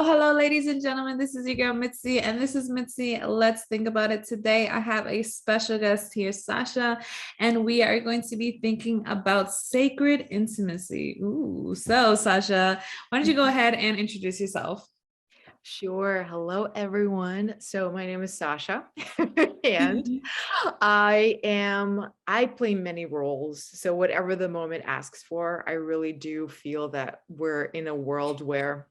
Hello, ladies and gentlemen. This is your girl Mitzi, and this is Mitzi. Let's think about it today. I have a special guest here, Sasha, and we are going to be thinking about sacred intimacy. Ooh, so Sasha, why don't you go ahead and introduce yourself? Sure. Hello, everyone. So my name is Sasha, and I play many roles. So whatever the moment asks for, I really do feel that we're in a world where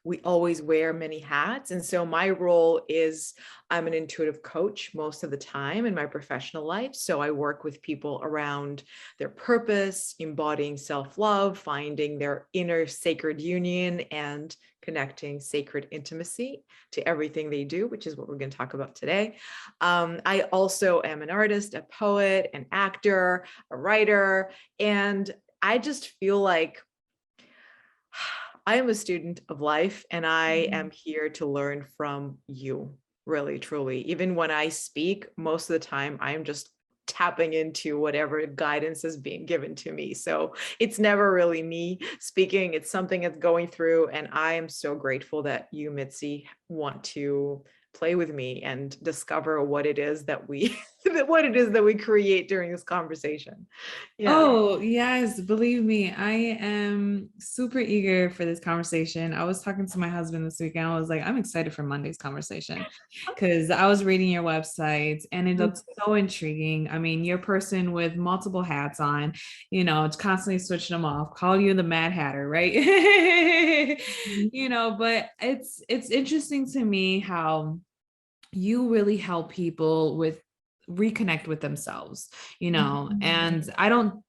we always wear many hats. And so my role is I'm an intuitive coach most of the time in my professional life. So I work with people around their purpose, embodying self-love, finding their inner sacred union, and connecting sacred intimacy to everything they do, which is what we're going to talk about today. I also am an artist, a poet, an actor, a writer, and I just feel like I am a student of life, and I am here to learn from you, really, truly. Even when I speak, most of the time, I'm just tapping into whatever guidance is being given to me. So it's never really me speaking. It's something that's going through. And I am so grateful that you, Mitzi, want to play with me and discover what it is that we create during this conversation. Yeah. Oh, yes, believe me, I am super eager for this conversation. I was talking to my husband this weekend. I was like, I'm excited for Monday's conversation because I was reading your website and it looked so intriguing. I mean, you're a person with multiple hats on, it's constantly switching them off, call you the Mad Hatter, right? But it's interesting to me how you really help people with reconnect with themselves, and I don't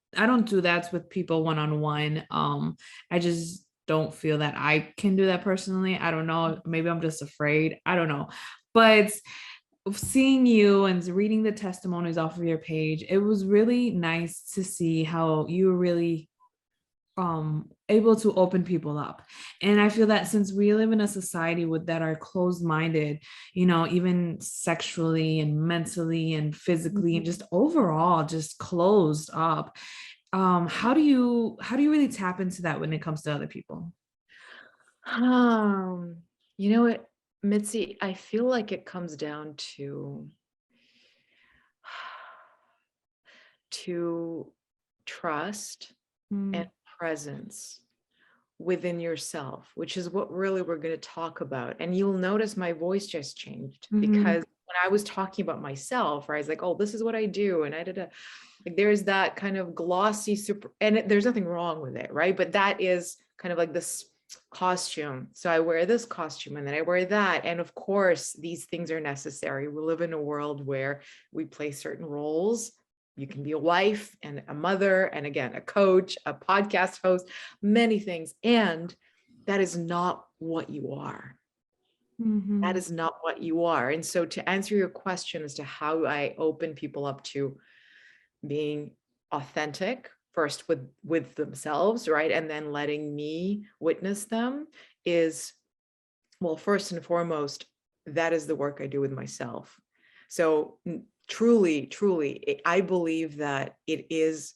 do that with people one-on-one. I just don't feel that I can do that personally. I don't know, maybe I'm just afraid, I don't know. But seeing you and reading the testimonies off of your page, it was really nice to see how you really able to open people up. And I feel that since we live in a society with that are closed-minded, even sexually and mentally and physically and just overall just closed up, how do you really tap into that when it comes to other people? You know what, Mitzi, I feel like it comes down to trust and Mm, presence within yourself, which is what really we're going to talk about. And you'll notice my voice just changed mhm, because when I was talking about myself, right, I was like, oh, this is what I do. And I did like, there's that kind of glossy super, and there's nothing wrong with it, right? But that is kind of like this costume. So I wear this costume and then I wear that. And of course, these things are necessary. We live in a world where we play certain roles. You can be a wife and a mother, and again, a coach, a podcast host, many things. And that is not what you are. That mhm, is not what you are. And so to answer your question as to how I open people up to being authentic first with themselves, right, and then letting me witness them is, well, first and foremost, that is the work I do with myself. So truly, I believe that it is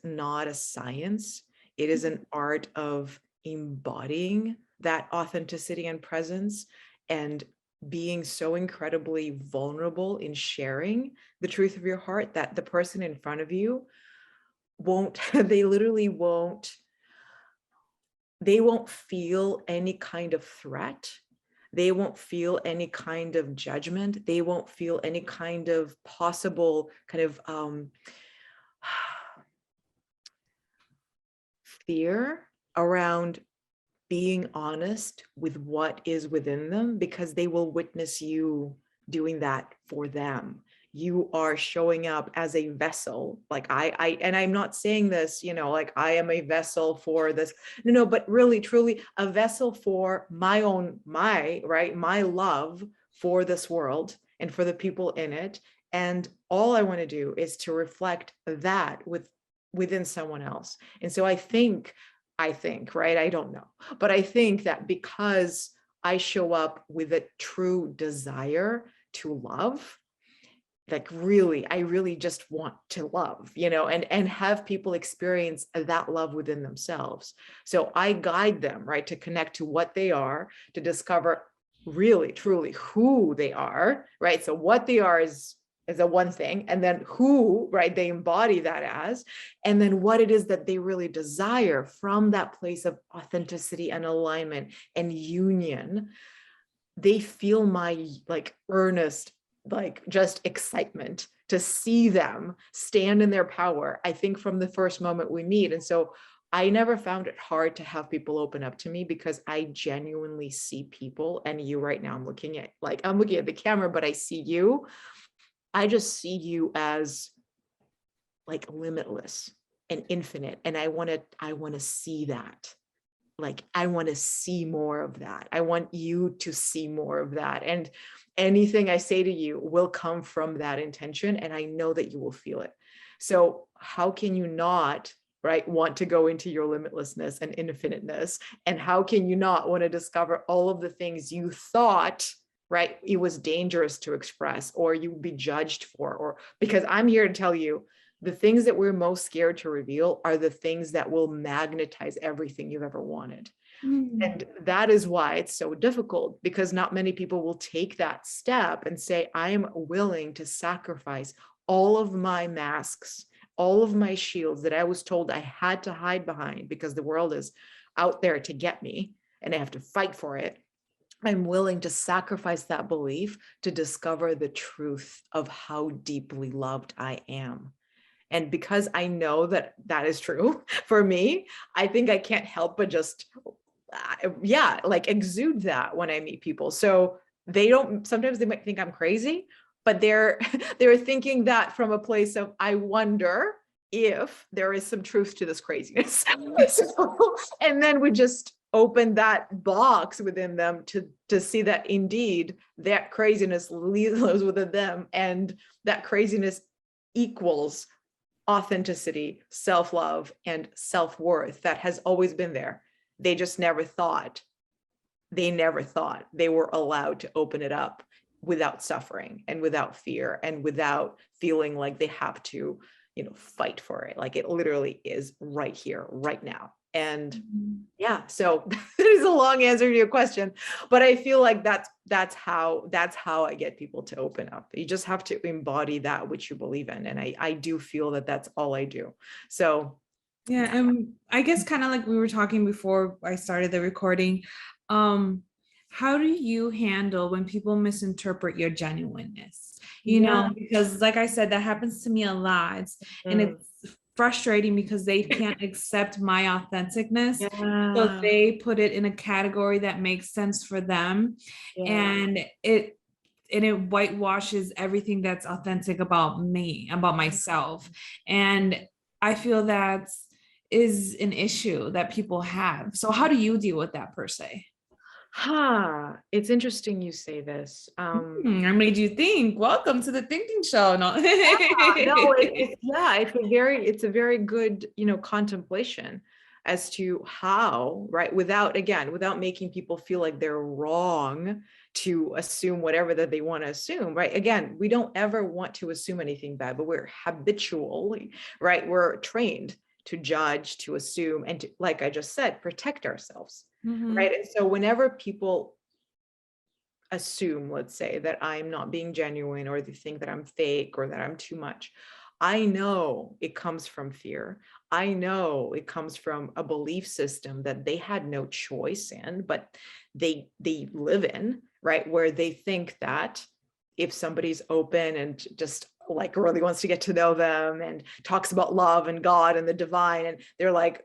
not a science. It is an art of embodying that authenticity and presence, and being so incredibly vulnerable in sharing the truth of your heart that the person in front of you won't they literally won't feel any kind of threat. They won't feel any kind of judgment. They won't feel any kind of possible kind of fear around being honest with what is within them, because they will witness you doing that for them. You are showing up as a vessel. Like and I'm not saying this, like I am a vessel for this. No, but really, truly a vessel for my love for this world and for the people in it. And all I want to do is to reflect that within someone else. And so I think, right? I don't know, but I think that because I show up with a true desire to love, like really, I really just want to love, and have people experience that love within themselves. So I guide them, right, to connect to what they are, to discover really, truly who they are, right? So what they are is a one thing, and then who, right, they embody that as, and then what it is that they really desire from that place of authenticity and alignment and union. They feel my like earnest, like just excitement to see them stand in their power, I think, from the first moment we meet. And so I never found it hard to have people open up to me, because I genuinely see people. And you right now, I'm looking at the camera, but I see you. I just see you as like limitless and infinite. And I want to see that. Like, I want to see more of that. I want you to see more of that. And anything I say to you will come from that intention. And I know that you will feel it. So how can you not, right, want to go into your limitlessness and infiniteness? And how can you not want to discover all of the things you thought, right, it was dangerous to express, or you would be judged for? Or because I'm here to tell you, the things that we're most scared to reveal are the things that will magnetize everything you've ever wanted. And that is why it's so difficult, because not many people will take that step and say, I'm willing to sacrifice all of my masks, all of my shields that I was told I had to hide behind because the world is out there to get me and I have to fight for it. I'm willing to sacrifice that belief to discover the truth of how deeply loved I am. And because I know that that is true for me, I think I can't help but just, like exude that when I meet people. So sometimes they might think I'm crazy, but they're thinking that from a place of, I wonder if there is some truth to this craziness. And then we just open that box within them to see that indeed that craziness lives within them, and that craziness equals authenticity, self-love, and self-worth that has always been there. They just never thought they were allowed to open it up without suffering and without fear and without feeling like they have to, fight for it. Like, it literally is right here, right now. And yeah, so that is a long answer to your question, but I feel like that's how I get people to open up. You just have to embody that which you believe in. And I do feel that that's all I do. So yeah, I guess kind of like we were talking before I started the recording. How do you handle when people misinterpret your genuineness? Because like I said, that happens to me a lot. And it's frustrating because they can't accept my authenticness. So they put it in a category that makes sense for them. And it whitewashes everything that's authentic about me, about myself. And I feel that is an issue that people have. So how do you deal with that, per se? It's interesting you say this. I made you think. Welcome to the thinking show. No, it's a very good, contemplation as to how, right, without making people feel like they're wrong to assume whatever that they want to assume, right? Again, we don't ever want to assume anything bad, but we're habitually, right? We're trained to judge, to assume, and to, like I just said, protect ourselves. Right. And so whenever people assume, let's say, that I'm not being genuine, or they think that I'm fake, or that I'm too much, I know it comes from fear. I know it comes from a belief system that they had no choice in, but they live in, right? Where they think that if somebody's open and just like really wants to get to know them and talks about love and God and the divine, and they're like,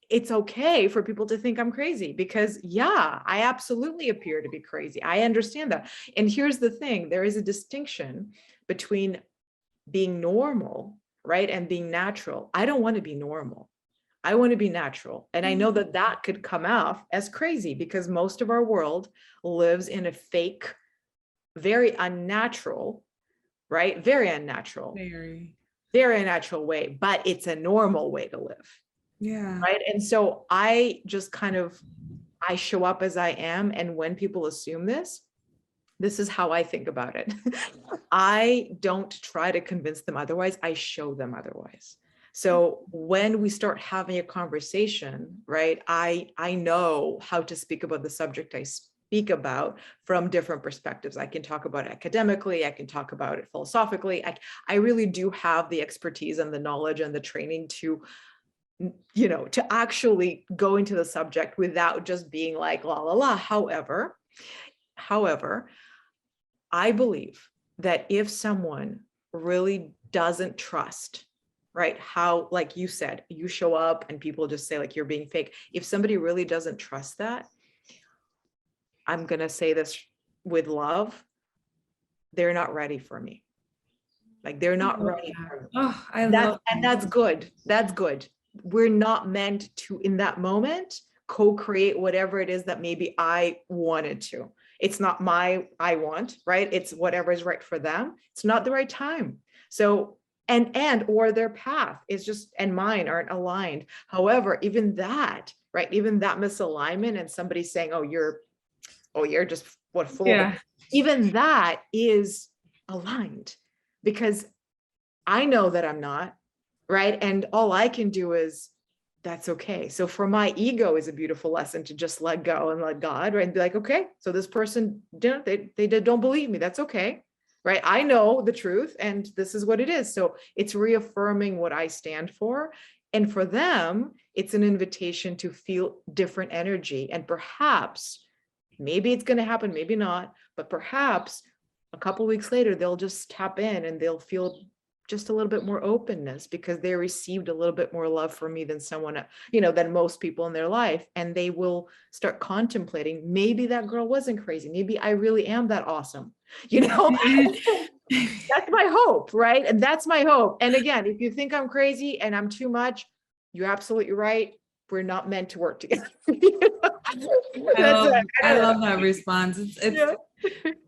it's okay for people to think I'm crazy, because I absolutely appear to be crazy. I understand that. And here's the thing, there is a distinction between being normal, right, and being natural. I don't want to be normal. I want to be natural. And I know that that could come off as crazy, because most of our world lives in a fake, very unnatural, right? Very unnatural, very unnatural way, but it's a normal way to live. Yeah. Right. And so I just I show up as I am. And when people assume this, this is how I think about it. I don't try to convince them otherwise. I show them otherwise. So when we start having a conversation, right, I know how to speak about the subject I speak about from different perspectives. I can talk about it academically. I can talk about it philosophically. I really do have the expertise and the knowledge and the training to, you know, to actually go into the subject without just being like, la, la, la. However, I believe that if someone really doesn't trust, right, how, like you said, you show up and people just say like you're being fake. If somebody really doesn't trust that, I'm going to say this with love, they're not ready for me. Like they're not ready for me. Oh, I love And that's good. That's good. We're not meant to, in that moment, co-create whatever it is that maybe I wanted to. It's not I want, right? It's whatever is right for them. It's not the right time. So, or their path is just, and mine aren't aligned. However, even that, right? Even that misalignment and somebody saying, oh, you're just what full of it. Even that is aligned because I know that I'm not, right? And all I can do is, that's okay. So for my ego is a beautiful lesson to just let go and let God, right? And be like, okay, so this person didn't, they don't believe me. That's okay, right? I know the truth and this is what it is. So it's reaffirming what I stand for. And for them, it's an invitation to feel different energy. And perhaps, maybe it's going to happen, maybe not, but perhaps a couple of weeks later, they'll just tap in and they'll feel just a little bit more openness because they received a little bit more love from me than someone, you know, than most people in their life. And they will start contemplating, maybe that girl wasn't crazy. Maybe I really am that awesome. You know, that's my hope, right? And that's my hope. And again, if you think I'm crazy and I'm too much, you're absolutely right. We're not meant to work together. I love that response. It's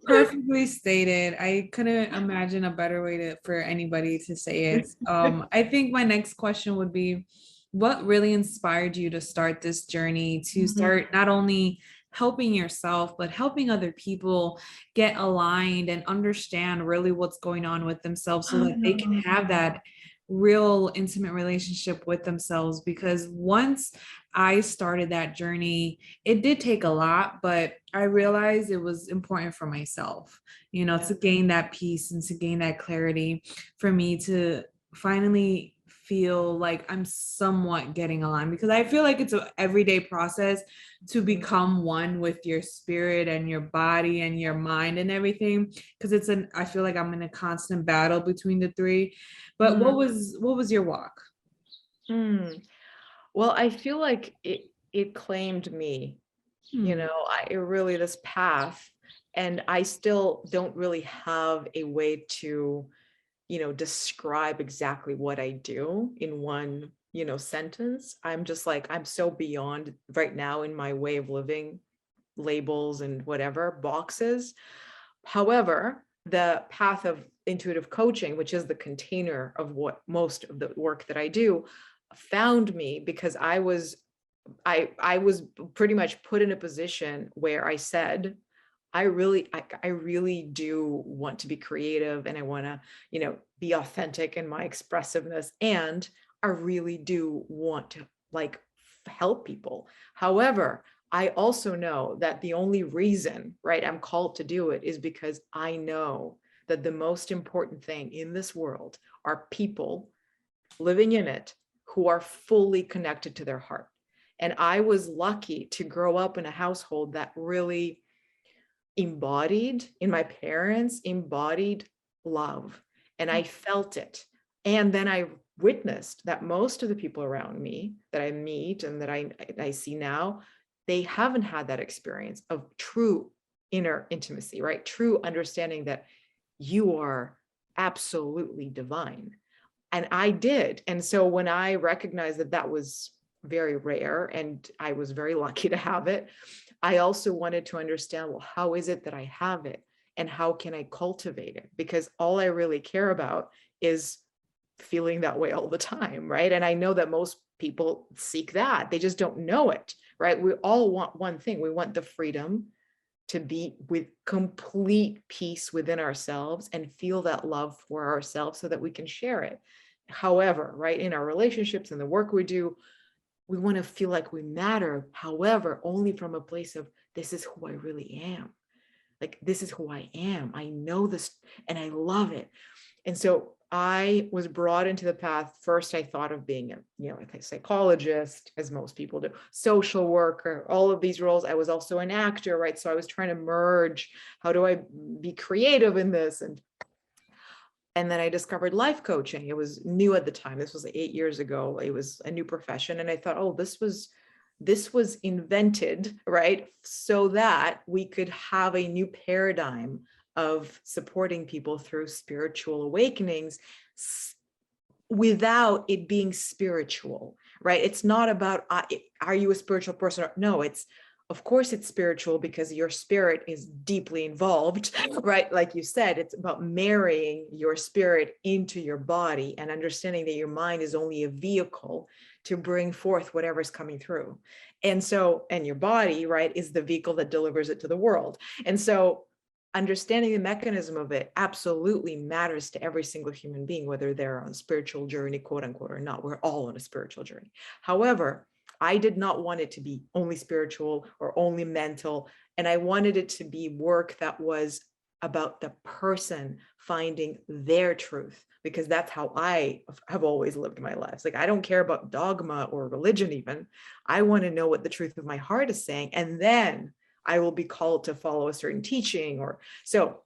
perfectly stated. I couldn't imagine a better way for anybody to say it. I think my next question would be, what really inspired you to start this journey to start not only helping yourself, but helping other people get aligned and understand really what's going on with themselves so that they can have that real intimate relationship with themselves? Because once I started that journey, it did take a lot, but I realized it was important for myself, you know, to gain that peace and to gain that clarity, for me to finally feel like I'm somewhat getting aligned, because I feel like it's an everyday process to become one with your spirit and your body and your mind and everything, because I feel like I'm in a constant battle between the three. But what was your walk? Well, I feel like it claimed me, you know, really this path, and I still don't really have a way to, you know, describe exactly what I do in one, you know, sentence. I'm just like, I'm so beyond right now in my way of living, labels and whatever boxes. However, the path of intuitive coaching, which is the container of what most of the work that I do, found me because I was pretty much put in a position where I said, I really do want to be creative, and I want to, you know, be authentic in my expressiveness, and I really do want to like help people. However, I also know that the only reason, right, I'm called to do it is because I know that the most important thing in this world are people living in it who are fully connected to their heart. And I was lucky to grow up in a household that really embodied, in my parents, embodied love. And I felt it. And then I witnessed that most of the people around me that I meet and that I see now, they haven't had that experience of true inner intimacy, right? True understanding that you are absolutely divine. And I did. And so when I recognized that that was very rare and I was very lucky to have it, I also wanted to understand, well, how is it that I have it and how can I cultivate it? Because all I really care about is feeling that way all the time, right? And I know that most people seek that. They just don't know it, right? We all want one thing. We want the freedom to be with complete peace within ourselves and feel that love for ourselves so that we can share it. However, right, in our relationships and the work we do, we want to feel like we matter. However, only from a place of, this is who I really am. Like, this is who I am. I know this and I love it. And so I was brought into the path. First, I thought of being a psychologist, as most people do, social worker, all of these roles. I was also an actor, right? So I was trying to merge, how do I be creative in this? And then I discovered life coaching. It was new at the time. This was 8 years ago. It was a new profession. And I thought, oh, this was invented, right, so that we could have a new paradigm of supporting people through spiritual awakenings without it being spiritual, right? It's not about, are you a spiritual person? No, of course it's spiritual because your spirit is deeply involved, right? Like you said, it's about marrying your spirit into your body and understanding that your mind is only a vehicle to bring forth whatever's coming through. And your body, right, is the vehicle that delivers it to the world. And so understanding the mechanism of it absolutely matters to every single human being, whether they're on a spiritual journey, quote unquote, or not. We're all on a spiritual journey. However, I did not want it to be only spiritual or only mental. And I wanted it to be work that was about the person finding their truth, because that's how I have always lived my life. Like, I don't care about dogma or religion even. I want to know what the truth of my heart is saying. And then I will be called to follow a certain teaching. So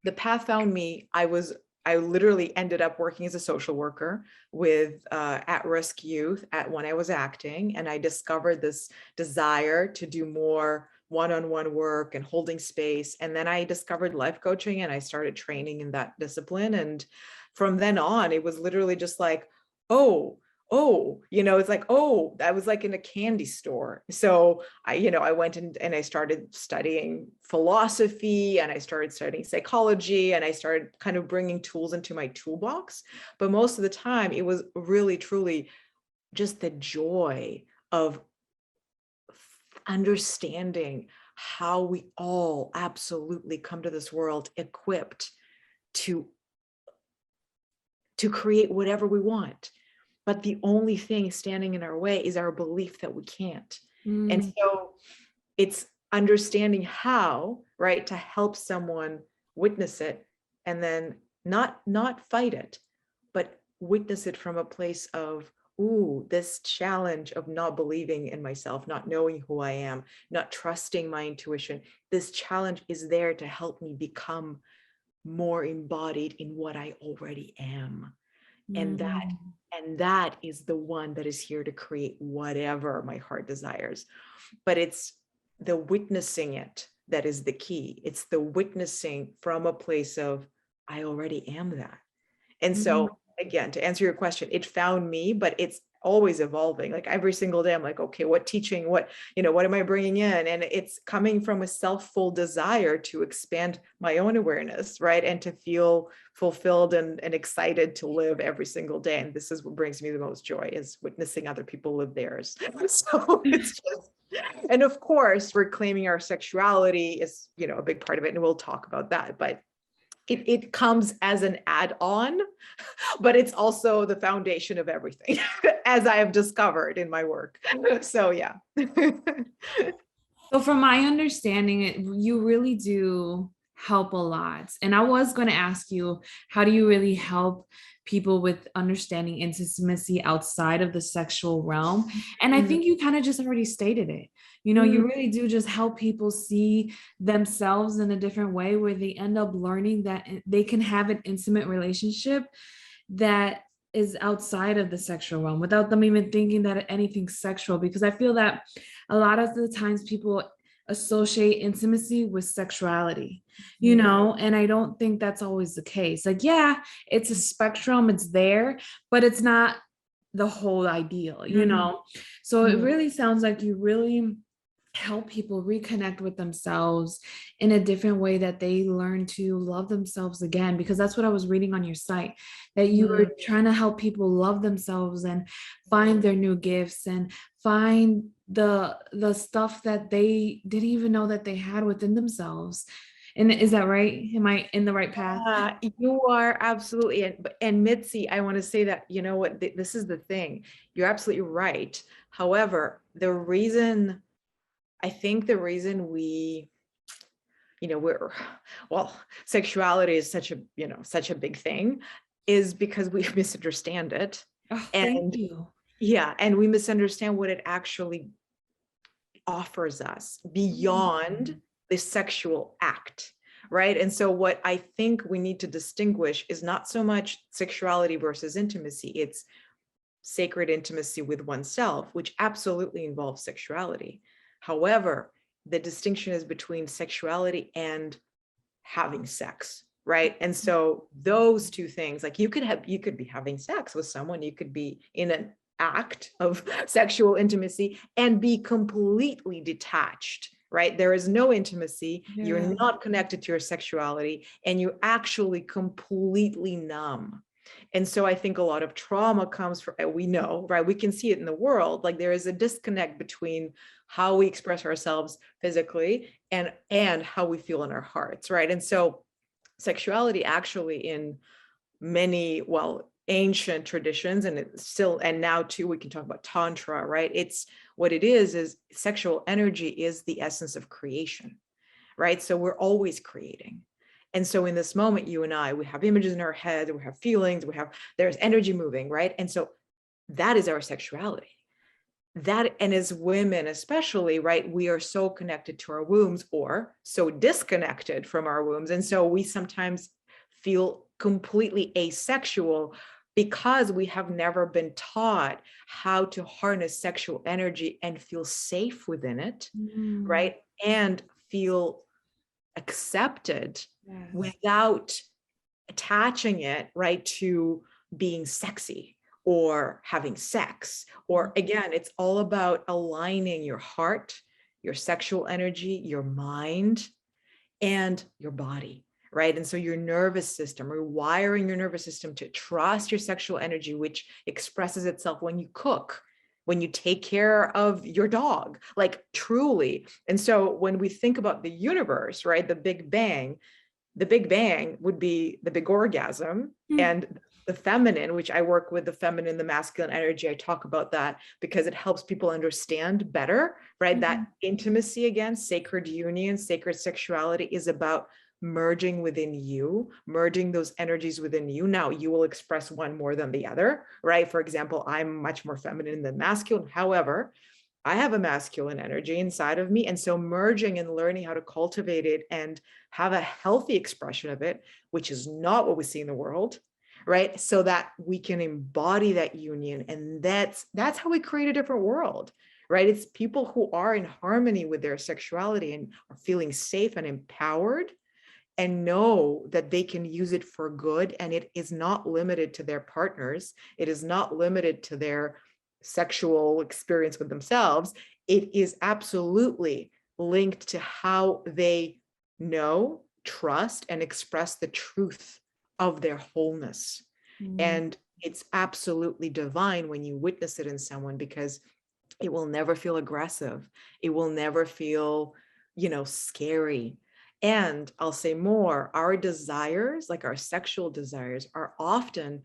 the path found me. I literally ended up working as a social worker with at-risk youth when I was acting. And I discovered this desire to do more one-on-one work and holding space. And then I discovered life coaching and I started training in that discipline. And from then on, it was literally just like, it's like, I was like in a candy store. So I went and I started studying philosophy and I started studying psychology and I started kind of bringing tools into my toolbox. But most of the time it was really, truly just the joy of understanding how we all absolutely come to this world equipped to create whatever we want. But the only thing standing in our way is our belief that we can't. And so it's understanding how, right, to help someone witness it and then not fight it, but witness it from a place of, this challenge of not believing in myself, not knowing who I am, not trusting my intuition. This challenge is there to help me become more embodied in what I already am. And that is the one that is here to create whatever my heart desires. But it's the witnessing it that is the key. It's the witnessing from a place of, I already am that. And so again, to answer your question, it found me, but it's always evolving. Like every single day, I'm like, okay, what teaching, what am I bringing in? And it's coming from a self-full desire to expand my own awareness, right? And to feel fulfilled and excited to live every single day. And this is what brings me the most joy, is witnessing other people live theirs. So it's just, and of course, reclaiming our sexuality is, a big part of it. And we'll talk about that, but it comes as an add-on, but it's also the foundation of everything, as I have discovered in my work. So yeah. So from my understanding, you really do help a lot. And I was going to ask you, how do you really help people with understanding intimacy outside of the sexual realm? And I think you kind of just already stated it. You really do just help people see themselves in a different way, where they end up learning that they can have an intimate relationship that is outside of the sexual realm without them even thinking that anything's sexual. Because I feel that a lot of the times people associate intimacy with sexuality, and I don't think that's always the case. Like, yeah, it's a spectrum, it's there, but it's not the whole ideal, So it really sounds like you really help people reconnect with themselves in a different way, that they learn to love themselves again, because that's what I was reading on your site, that you were trying to help people love themselves and find their new gifts and find the stuff that they didn't even know that they had within themselves. And is that right? Am I in the right path? You are absolutely. And Mitzi, I want to say that, you know what, this is the thing. You're absolutely right. However, I think the reason we, sexuality is such a big thing is because we misunderstand it. Oh, thank And you. yeah, and we misunderstand what it actually offers us beyond the sexual act, right? And so what I think we need to distinguish is not so much sexuality versus intimacy, it's sacred intimacy with oneself, which absolutely involves sexuality. However, the distinction is between sexuality and having sex, right? And so those two things, like you could be having sex with someone, you could be in an act of sexual intimacy and be completely detached, right? There is no intimacy, you're not connected to your sexuality, and you're actually completely numb. And so I think a lot of trauma comes from, we know, right? We can see it in the world, like there is a disconnect between how we express ourselves physically and how we feel in our hearts, right? And so sexuality actually in many, ancient traditions, and it's still, and now too, we can talk about tantra, right? It's what it is sexual energy is the essence of creation, right? So we're always creating. And so in this moment, you and I, we have images in our head, we have feelings, there's energy moving, right? And so that is our sexuality. That, and as women especially, right, we are so connected to our wombs or so disconnected from our wombs. And so we sometimes feel completely asexual because we have never been taught how to harness sexual energy and feel safe within it, right? And feel accepted without attaching it, right, to being sexy or having sex. Or again, it's all about aligning your heart, your sexual energy, your mind, and your body, right? And so your nervous system, rewiring your nervous system to trust your sexual energy, which expresses itself when you cook, when you take care of your dog, like truly. And so when we think about the universe, right, the Big Bang would be the big orgasm, and the feminine, which I work with the feminine, the masculine energy. I talk about that because it helps people understand better, right? That intimacy, again, sacred union, sacred sexuality is about merging within you, merging those energies within you. Now, you will express one more than the other, right? For example, I'm much more feminine than masculine. However, I have a masculine energy inside of me. And so merging and learning how to cultivate it and have a healthy expression of it, which is not what we see in the world, right? So that we can embody that union. And that's how we create a different world, right? It's people who are in harmony with their sexuality and are feeling safe and empowered and know that they can use it for good. And it is not limited to their partners. It is not limited to their sexual experience with themselves. It is absolutely linked to how they know, trust, and express the truth of their wholeness. And it's absolutely divine when you witness it in someone, because it will never feel aggressive. It will never feel, scary. And I'll say more, our desires, like our sexual desires, are often,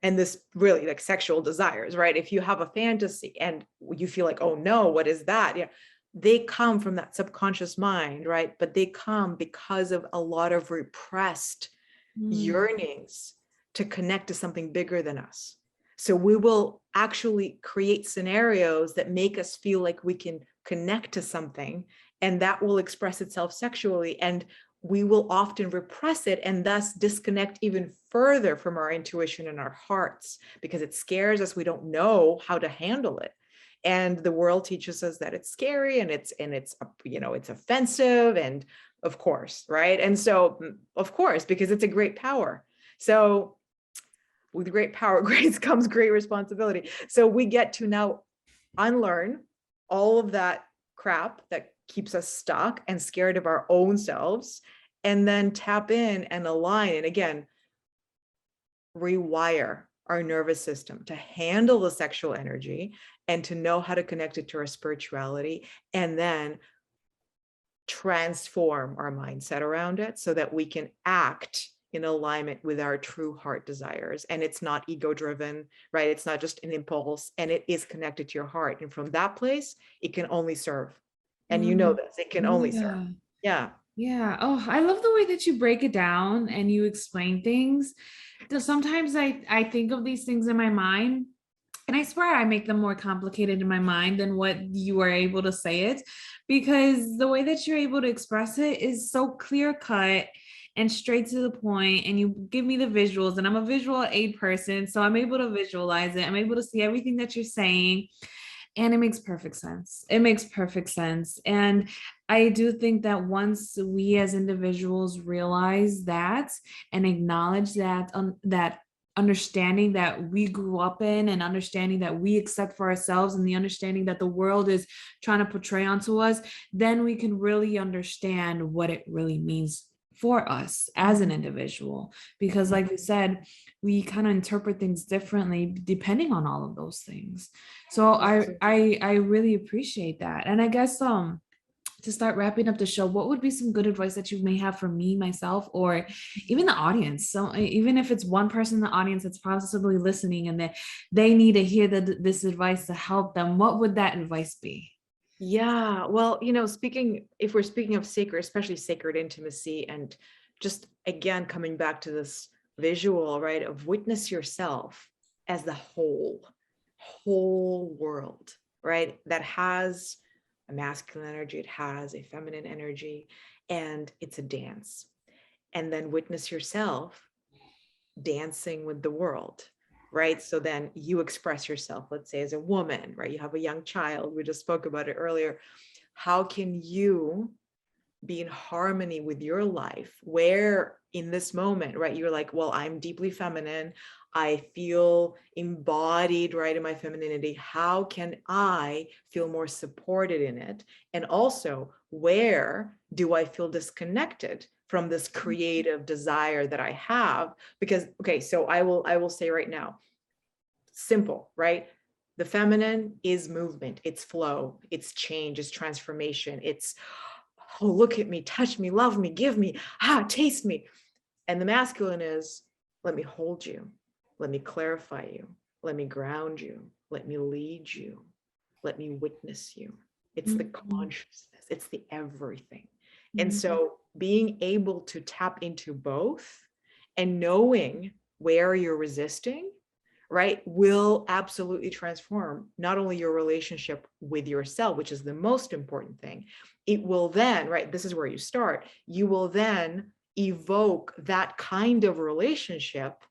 and this really like sexual desires, right? If you have a fantasy and you feel like, oh no, what is that? Yeah, they come from that subconscious mind, right? But they come because of a lot of repressed yearnings to connect to something bigger than us. So we will actually create scenarios that make us feel like we can connect to something, and that will express itself sexually. And we will often repress it and thus disconnect even further from our intuition and our hearts because it scares us. We don't know how to handle it. And the world teaches us that it's scary and it's offensive. And of course, right? And so, of course, because it's a great power. So with great power, comes great responsibility. So we get to now unlearn all of that crap that keeps us stuck and scared of our own selves, and then tap in and align. And again, rewire our nervous system to handle the sexual energy and to know how to connect it to our spirituality, and then transform our mindset around it so that we can act in alignment with our true heart desires. And it's not ego driven, right? It's not just an impulse, and it is connected to your heart. And from that place, it can only serve. And you know this, it can only serve. Yeah. Yeah. Yeah. Oh, I love the way that you break it down and you explain things. Sometimes I think of these things in my mind, and I swear I make them more complicated in my mind than what you are able to say it, because the way that you're able to express it is so clear cut and straight to the point, and you give me the visuals, and I'm a visual aid person, so I'm able to visualize it. I'm able to see everything that you're saying, and it makes perfect sense. It makes perfect sense. And I do think that once we as individuals realize that and acknowledge that, that understanding that we grew up in, and understanding that we accept for ourselves, and the understanding that the world is trying to portray onto us, then we can really understand what it really means for us as an individual. Because like you said, we kind of interpret things differently depending on all of those things. So I really appreciate that. And I guess to start wrapping up the show, what would be some good advice that you may have for me, myself, or even the audience? So even if it's one person in the audience that's possibly listening and that they need to hear this advice to help them, what would that advice be? Yeah. Well, if we're speaking of sacred, especially sacred intimacy, and just again, coming back to this visual, right, of witness yourself as the whole world, right, that has a masculine energy, it has a feminine energy, and it's a dance. And then witness yourself dancing with the world, right? So then you express yourself, let's say as a woman, right? You have a young child. We just spoke about it earlier. How can you be in harmony with your life, where in this moment, right, you're like, well, I'm deeply feminine, I feel embodied, right, in my femininity. How can I feel more supported in it? And also, where do I feel disconnected from this creative desire that I have? Because, okay, so I will say right now, simple, right? The feminine is movement, it's flow, it's change, it's transformation, it's, oh, look at me, touch me, love me, give me, taste me. And the masculine is, let me hold you, let me clarify you, let me ground you, let me lead you, let me witness you. It's the consciousness, it's the everything. And so being able to tap into both and knowing where you're resisting, right, will absolutely transform not only your relationship with yourself, which is the most important thing. It will then, right, this is where you start, you will then evoke that kind of relationship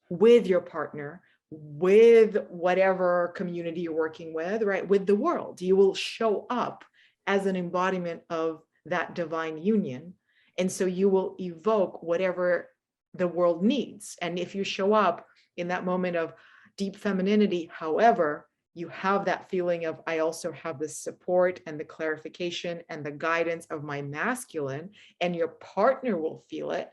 with your partner, with whatever community you're working with, right, with the world. You will show up as an embodiment of that divine union. And so you will evoke whatever the world needs. And if you show up in that moment of deep femininity, however, you have that feeling of, I also have the support and the clarification and the guidance of my masculine, and your partner will feel it,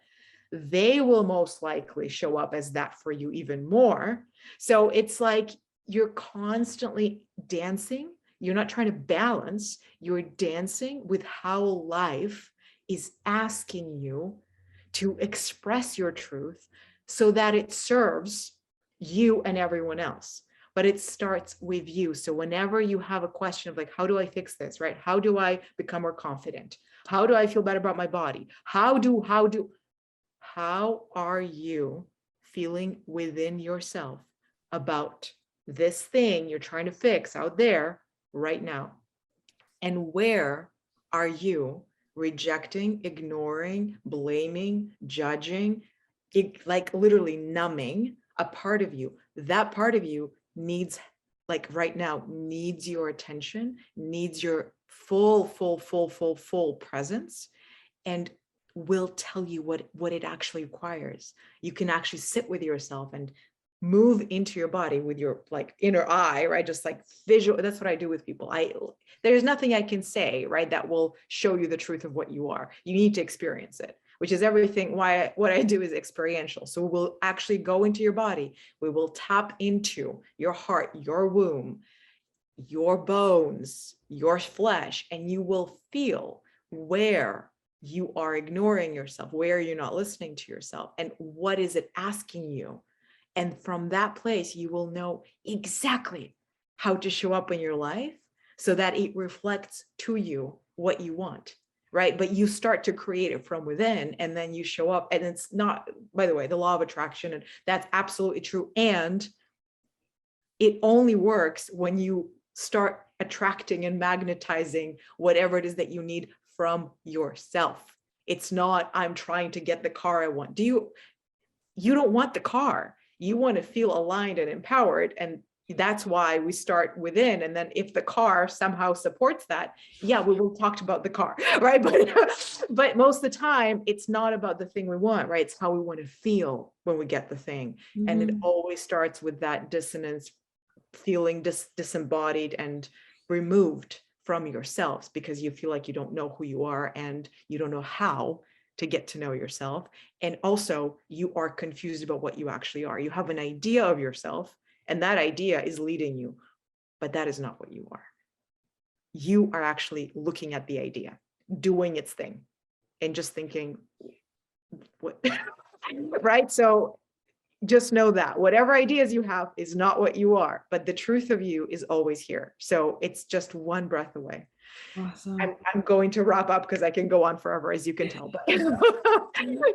they will most likely show up as that for you even more. So it's like you're constantly dancing. You're not trying to balance, you're dancing with how life is asking you to express your truth so that it serves you and everyone else. But it starts with you. So whenever you have a question of like, how do I fix this, right? How do I become more confident? How do I feel better about my body? How are you feeling within yourself about this thing you're trying to fix out there right now? And where are you rejecting, ignoring, blaming, judging, like literally numbing a part of you? That part of you needs, like right now, needs your attention, needs your full presence, and will tell you what it actually requires. You can actually sit with yourself and move into your body with your like inner eye, right? Just like visual. That's what I do with people. There's nothing I can say, right, that will show you the truth of what you are. You need to experience it, which is everything. What I do is experiential. So we'll actually go into your body. We will tap into your heart, your womb, your bones, your flesh, and you will feel where you are ignoring yourself, where you're not listening to yourself, and what is it asking you. And from that place, you will know exactly how to show up in your life so that it reflects to you what you want, right? But you start to create it from within, and then you show up. And it's not, by the way, the law of attraction, and that's absolutely true. And it only works when you start attracting and magnetizing whatever it is that you need from yourself. It's not, I'm trying to get the car I want. You don't want the car. You want to feel aligned and empowered. And that's why we start within. And then if the car somehow supports that, yeah, we will talk about the car, right? But most of the time, it's not about the thing we want, right? It's how we want to feel when we get the thing. Mm-hmm. And it always starts with that dissonance, feeling disembodied and removed from yourselves, because you feel like you don't know who you are and you don't know how to get to know yourself. And also you are confused about what you actually are. You have an idea of yourself, and that idea is leading you, but that is not what you are. You are actually looking at the idea, doing its thing, and just thinking, what, right? So just know that whatever ideas you have is not what you are, but the truth of you is always here. So it's just one breath away. Awesome. I'm going to wrap up because I can go on forever, as you can tell. But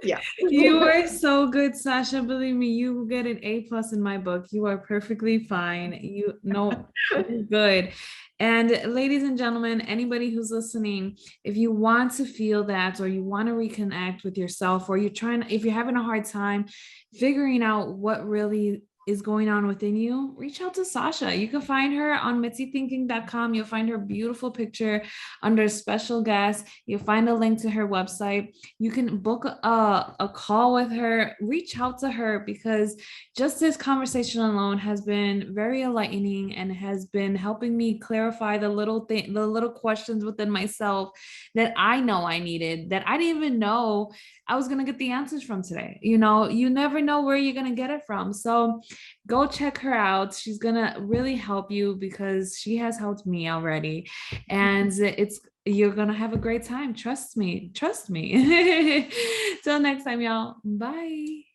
yeah. You are so good, Sasha. Believe me, you will get an A+ in my book. You are perfectly fine. You know, good. And ladies and gentlemen, anybody who's listening, if you want to feel that, or you want to reconnect with yourself, or if you're having a hard time figuring out what really is going on within you, reach out to Sasha. You can find her on mitzythinking.com. You'll find her beautiful picture under special guest. You'll find a link to her website. You can book a call with her, reach out to her, because just this conversation alone has been very enlightening and has been helping me clarify the little questions within myself that I know I needed, that I didn't even know I was going to get the answers from today. You know, you never know where you're going to get it from. So go check her out. She's going to really help you, because she has helped me already. And you're going to have a great time. Trust me. Till next time, y'all. Bye.